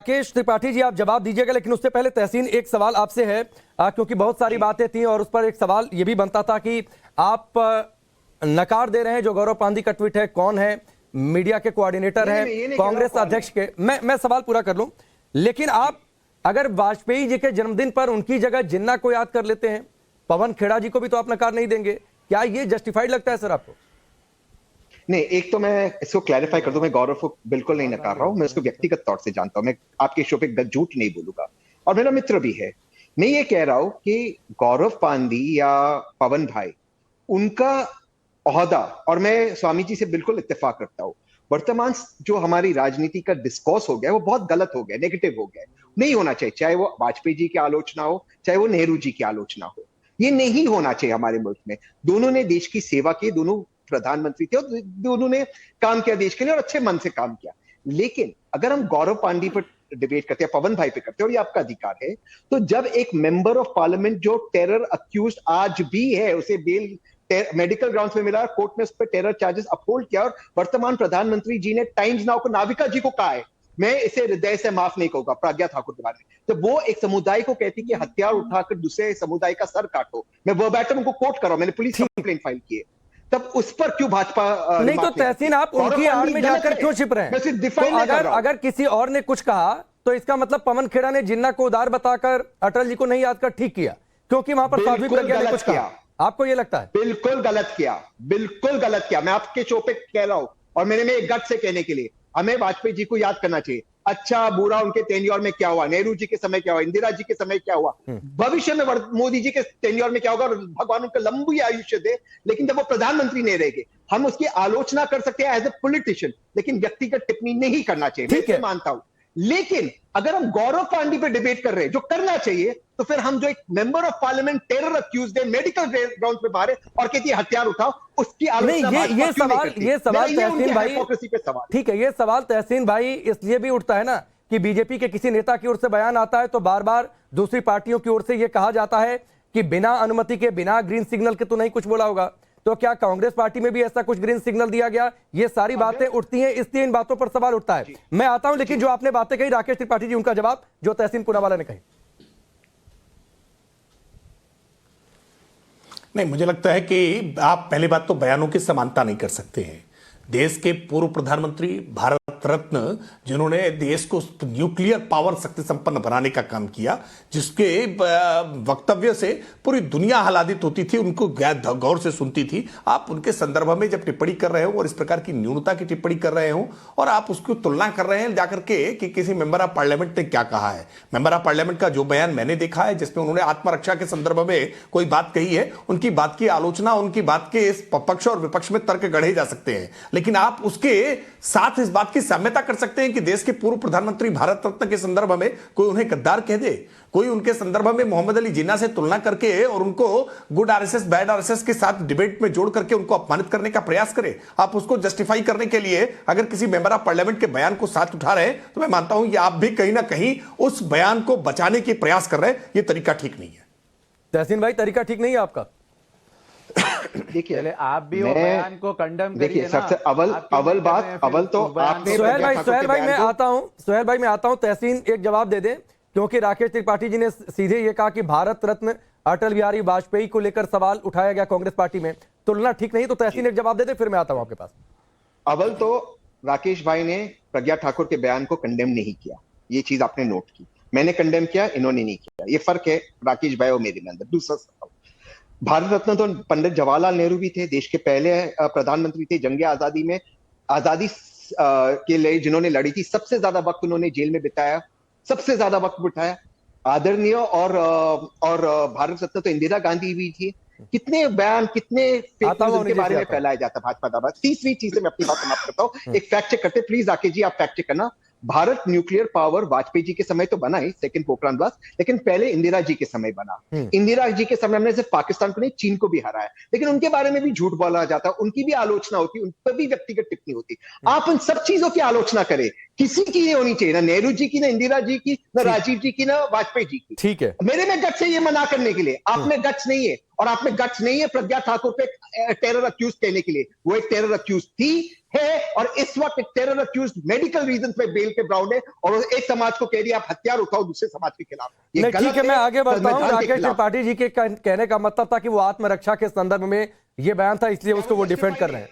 राकेश त्रिपाठी जी, आप जवाब दीजिएगा, लेकिन उससे पहले तहसीन एक सवाल आपसे है, क्योंकि बहुत सारी बातें थी और उस पर एक सवाल ये भी बनता था कि आप नकार दे रहे हैं जो गौरव पांदी का ट्वीट है, कौन है, मीडिया के कोऑर्डिनेटर हैं, कांग्रेस अध्यक्ष के, मैं सवाल पूरा कर लूं। लेकिन आप अगर वाजपेयी जी के जन्मदिन पर उनकी जगह जिन्ना को याद कर लेते हैं, पवन खेड़ा जी को भी तो आप नकार नहीं देंगे, क्या ये जस्टिफाइड लगता है सर आपको? नहीं, एक तो मैं इसको क्लैरिफाई कर दूं, मैं गौरव को बिल्कुल नहीं नकार रहा हूं, मैं उसको व्यक्तिगत तौर से जानता हूं, मैं आपके शो पे झूठ नहीं बोलूंगा और मेरा मित्र भी है। मैं ये कह रहा हूं कि गौरव पांदी या पवन भाई, उनका ओहदा, और मैं स्वामी जी से बिल्कुल इत्तेफाक रखता हूं, वर्तमान जो हमारी राजनीति का डिस्कोर्स हो गया वो बहुत गलत हो गया, नेगेटिव हो गया, नहीं होना चाहिए। चाहे वो वाजपेयी जी की आलोचना हो, चाहे वो नेहरू जी की आलोचना हो, ये नहीं होना चाहिए हमारे मुल्क में। दोनों ने देश की सेवा की, दोनों प्रधानमंत्री थे और दोनों ने काम किया देश के लिए और अच्छे मन से काम किया। लेकिन अगर हम गौरव पांडी पर डिबेट करते हैं, पवन भाई पे करते हैं, और ये आपका अधिकार है, तो जब एक मेंबर ऑफ पार्लियामेंट जो टेरर अक्यूज आज भी है, उसे बेल मेडिकल ग्राउंड्स में मिला, कोर्ट ने उस पर टेरर चार्जेस अपहोल्ड किया, और वर्तमान प्रधानमंत्री जी ने टाइम्स नाउ को नाविका जी को कहा है, मैं इसे हृदय से माफ नहीं कहूंगा, प्रज्ञा ठाकुर के बारे में, तो वो एक समुदाय को कहती कि हथियार उठाकर दूसरे समुदाय का सर काटो, मैं वर्बैटम उनको कोट कर रहा हूं, मैंने पुलिस कंप्लेंट फाइल की है, तब उस पर क्यों भाजपा नहीं तो तहसीन आप उनकी आड़ में जाकर क्यों छिप रहे हैं? तो अगर किसी और ने कुछ कहा तो इसका मतलब पवन खेड़ा ने जिन्ना को उदार बताकर अटल जी को नहीं याद कर ठीक किया, क्योंकि वहां पर साध्वी प्रज्ञा ने कुछ कहा। आपको यह लगता है? बिल्कुल गलत किया, बिल्कुल गलत किया। मैं आपके शो पे कह रहा हूं और मैंने में एक गट से कहने के लिए, हमें वाजपेयी जी को याद करना चाहिए, अच्छा बुरा उनके टेन्योर में क्या हुआ, नेहरू जी के समय क्या हुआ, इंदिरा जी के समय क्या हुआ, भविष्य में मोदी जी के टेन्योर में क्या होगा, और भगवान उनका लंबी आयुष्य दे। लेकिन जब वो प्रधानमंत्री नहीं रहेंगे, हम उसकी आलोचना कर सकते हैं एज ए पॉलिटिशियन, लेकिन व्यक्तिगत टिप्पणी नहीं करना चाहिए, मैं इसे मानता हूं। लेकिन अगर हम गौरव पांडी पे डिबेट कर रहे हैं, जो करना चाहिए, तो फिर हम जो एक member of parliament terror accused है, मेडिकल ग्राउंड पे बाहर है और कहती है हथियार उठाओ, उसकी आलोचना नहीं, ये सवाल तहसीन भाई, ठीक है, ये सवाल तहसीन भाई इसलिए भी उठता है ना कि बीजेपी के किसी नेता की ओर से बयान आता है तो बार बार दूसरी पार्टियों की ओर से यह कहा जाता है कि बिना अनुमति के, बिना ग्रीन सिग्नल के तो नहीं कुछ बोला होगा। तो क्या कांग्रेस पार्टी में भी ऐसा कुछ ग्रीन सिग्नल दिया गया? ये सारी बातें उठती हैं, इसलिए इन बातों पर सवाल उठता है। मैं आता हूं, लेकिन जो आपने बातें कही राकेश त्रिपाठी जी, उनका जवाब जो तहसीन पूनावाला ने कही। नहीं, मुझे लगता है कि आप पहली बात तो बयानों की समानता नहीं कर सकते हैं। देश के पूर्व प्रधानमंत्री, भारत रत्न, जिन्होंने देश को न्यूक्लियर पावर शक्ति संपन्न बनाने का काम किया, जिसके वक्तव्य से पूरी दुनिया आह्लादित होती थी, उनको गौर से सुनती थी, आप उनके संदर्भ में जब टिप्पणी कर रहे हो और इस प्रकार की न्यूनता की टिप्पणी कर रहे हो और आप उसकी तुलना कर रहे हैं जाकर के कि किसी मेंबर ऑफ पार्लियामेंट ने क्या कहा है। मेंबर ऑफ पार्लियामेंट का जो बयान मैंने देखा है जिसमें उन्होंने आत्मरक्षा के संदर्भ में कोई बात कही है, उनकी बात की आलोचना, उनकी बात के पक्ष और विपक्ष में तर्क गढ़े जा सकते हैं, लेकिन आप उसके साथ इस बात की साम्यता कर सकते हैं कि देश के पूर्व प्रधानमंत्री, भारत रत्न के संदर्भ में कोई उन्हें गद्दार कह दे, कोई उनके संदर्भ में मोहम्मद अली जिन्ना से तुलना करके और उनको गुड आरएसएस, बैड आरएसएस के साथ डिबेट में जोड़ करके उनको अपमानित करने का प्रयास करे, आप उसको जस्टिफाई करने के लिए अगर किसी मेंबर ऑफ पार्लियामेंट के बयान को साथ उठा रहे हैं, तो मैं मानता हूं कि आप भी कहीं ना कहीं उस बयान को बचाने की प्रयास कर रहे हैं। यह तरीका ठीक नहीं है। तहसीन भाई, तरीका ठीक नहीं है आपका? देखिए, आप भी वो बयान को कंडम करिए ना। सबसे अव्वल बात, अव्वल तो आपने, सोहेल भाई मैं आता हूं, तहसीन एक जवाब दे दे, क्योंकि राकेश त्रिपाठी जी ने सीधे ये कहा कि भारत रत्न अटल बिहारी वाजपेयी को लेकर सवाल उठाया गया कांग्रेस पार्टी में, तुलना ठीक नहीं, तो तहसीन एक जवाब दे दे, फिर मैं आता हूं आपके पास। अव्वल तो राकेश भाई ने प्रज्ञा ठाकुर के बयान को कंडेम नहीं किया, ये चीज आपने नोट की, मैंने कंडेम किया, इन्होंने नहीं किया, ये फर्क है राकेश भाई और मेरे में अंदर। दूसरा सवाल, भारत रत्न तो पंडित जवाहरलाल नेहरू भी थे, देश के पहले प्रधानमंत्री थे, जंग आजादी में, आजादी के लिए जिन्होंने लड़ी थी, सबसे ज्यादा वक्त उन्होंने जेल में बिताया, सबसे ज्यादा वक्त बिताया, आदरणीय। और भारत रत्न तो इंदिरा गांधी भी थी। कितने बयान, कितने उनके बारे में फैलाया जाता भाजपा द्वारा। तीसरी चीज से मैं अपनी बात समाप्त करता हूं, एक फैक्ट चेक करते, प्लीज राकेश जी आप फैक्ट चेक करना। भारत न्यूक्लियर पावर वाजपेयी जी के समय तो बना ही, सेकंड पोखरण ब्लास्ट, लेकिन पहले इंदिरा जी के समय बना। इंदिरा जी के समय हमने सिर्फ पाकिस्तान को नहीं, चीन को भी हराया, लेकिन उनके बारे में भी झूठ बोला जाता, उनकी भी आलोचना होती, उन पर भी व्यक्तिगत टिप्पणी होती। आप उन सब चीजों की आलोचना करें, किसी की नहीं होनी चाहिए, ना नेहरू जी की, ना इंदिरा जी की, ना राजीव जी की, ना वाजपेयी जी की। ठीक है, मेरे में गट्स है ये मना करने के लिए, आप में गट्स नहीं है। और आप में गट्स नहीं है प्रज्ञा ठाकुर पे टेरर अक्यूज कहने के लिए। वो एक टेरर अक्यूज थी, है, और इस वक्त एक टेरर अक्यूज मेडिकल रीजन पे बेल पे ब्राउन है, और वो एक समाज को कह रही है आप हथियार उठाओ दूसरे समाज के खिलाफ। ये नहीं, ठीक है, मैं आगे बढ़ता हूं। संविधान के राकेश खिलाफ। त्रिपाठी जी के कहने का मतलब था कि वो आत्मरक्षा के संदर्भ में ये बयान था, इसलिए उसको वो डिफेंड कर रहे हैं।